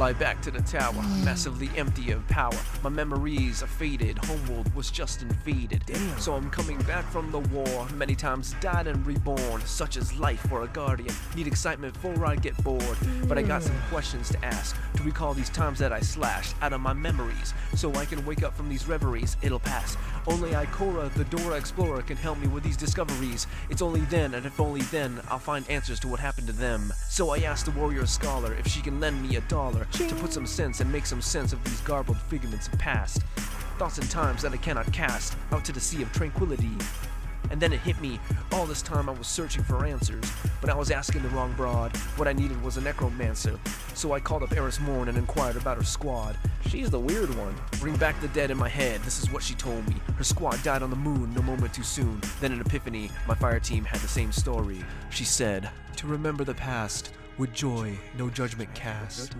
fly back to the tower, massively empty of power. My memories are faded, homeworld was just invaded. So I'm coming back from the war, many times died and reborn. Such is life for a guardian, need excitement before I get bored. But I got some questions to ask, to recall these times that I slashed out of my memories, so I can wake up from these reveries, it'll pass. Only Ikora, the Dora Explorer, can help me with these discoveries. It's only then, and if only then, I'll find answers to what happened to them. So I asked the warrior scholar if she can lend me $1 to put some sense and make some sense of these garbled figments of past. Thoughts and times that I cannot cast out to the sea of tranquility. And then it hit me, all this time I was searching for answers, but I was asking the wrong broad. What I needed was a necromancer. So I called up Eris Morn and inquired about her squad. She's the weird one. Bring back the dead in my head, this is what she told me. Her squad died on the moon, no moment too soon. Then in Epiphany, my fire team had the same story. She said, to remember the past, with joy, no judgment cast.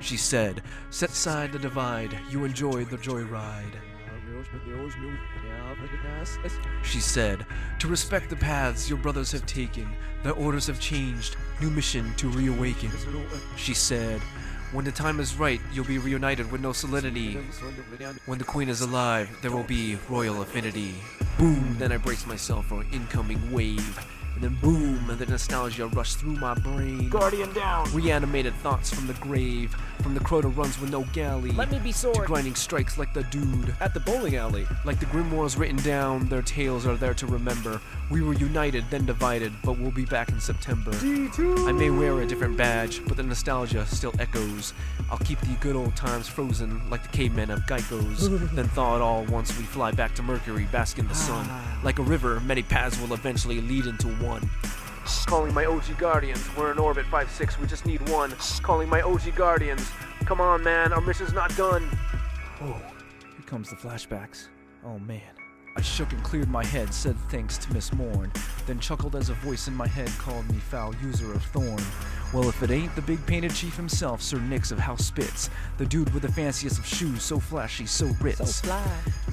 She said, set aside the divide, you enjoy the joyride. She said, to respect the paths your brothers have taken, their orders have changed, new mission to reawaken. She said, when the time is right, you'll be reunited with no solidity. When the queen is alive, there will be royal affinity. Boom, then I braced myself for an incoming wave. And then boom, and the nostalgia rushed through my brain. Guardian down! Reanimated thoughts from the grave. From the crow that runs with no galley. Let me be sword! To grinding strikes like the dude At the bowling alley. like the grimoires written down, their tales are there to remember. We were united, then divided, but we'll be back in September. D2! I may wear a different badge, but the nostalgia still echoes. I'll keep the good old times frozen like the cavemen of Geico's. Then thaw it all once we fly back to Mercury, bask in the sun. Like a river, many paths will eventually lead into one. Calling my OG Guardians, we're in orbit 5-6, we just need one. Calling my OG Guardians, come on man, our mission's not done. Oh, here comes the flashbacks. Oh man. I shook and cleared my head, said thanks to Miss Morn, then chuckled as a voice in my head called me foul user of thorn. Well, if it ain't the big painted chief himself, Sir Nix of House Spitz, the dude with the fanciest of shoes, so flashy, so ritz. So fly.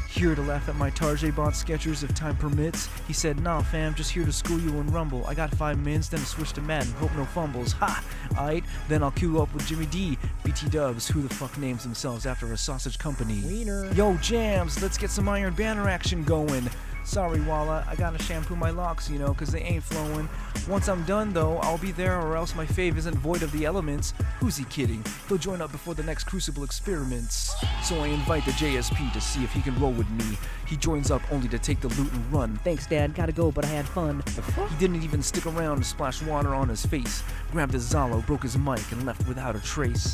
Here to laugh at my Tarjay bought sketchers if time permits. He said, nah fam, just here to school you in Rumble. I got 5 mins, then to switch to Madden, hope no fumbles. Ha! Aight, then I'll queue up with Jimmy D. BT Dubs, who the fuck names themselves after a sausage company? Wiener. Yo, Jams, let's get some Iron Banner action going. Sorry, Walla, I gotta shampoo my locks, you know, cause they ain't flowing. Once I'm done, though, I'll be there or else my fave isn't void of the elements. Who's he kidding? He'll join up before the next Crucible experiments. So I invite the JSP to see if he can roll with me. He joins up only to take the loot and run. Thanks, Dad. Gotta go, but I had fun. The fuck? He didn't even stick around to splash water on his face, grabbed his Zalo, broke his mic, and left without a trace.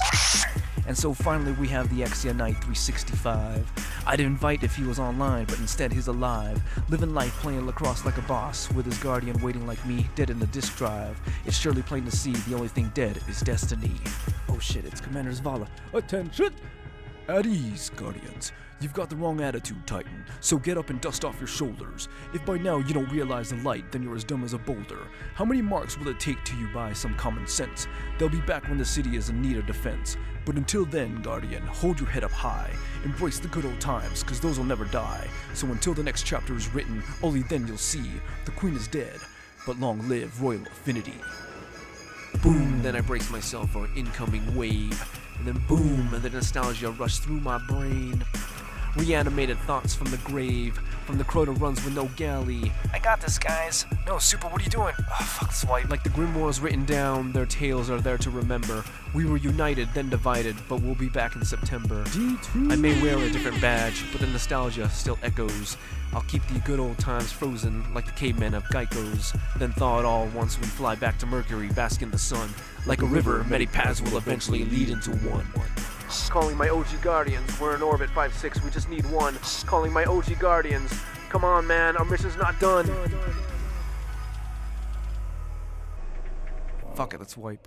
And so finally we have the Exia Knight 365. I'd invite if he was online, but instead he's alive, living life playing lacrosse like a boss, with his guardian waiting like me, dead in the disk drive. It's surely plain to see the only thing dead is destiny. Oh shit, it's Commander Zvala. Attention! At ease, Guardians. You've got the wrong attitude, Titan, so get up and dust off your shoulders. If by now you don't realize the light, then you're as dumb as a boulder. How many marks will it take to you by some common sense? They'll be back when the city is in need of defense. But until then, Guardian, hold your head up high. Embrace the good old times, cause those will never die. So until the next chapter is written, only then you'll see the Queen is dead, but long live Royal Affinity. Boom, then I braced myself for an incoming wave. And then boom, and the nostalgia rushed through my brain. Reanimated thoughts from the grave, from the crow that runs with no galley. I got this, guys. No, Super, what are you doing? Oh, fuck, swipe. Like the grimoires written down, their tales are there to remember. We were united, then divided, but we'll be back in September. D2. I may wear a different badge, but the nostalgia still echoes. I'll keep the good old times frozen like the cavemen of Geico's. Then thaw it all once we fly back to Mercury, bask in the sun. Like a river, many paths will eventually lead into one. Calling my OG Guardians, we're in orbit 5-6, we just need one. Calling my OG Guardians, come on man, our mission's not done. Fuck it, let's wipe.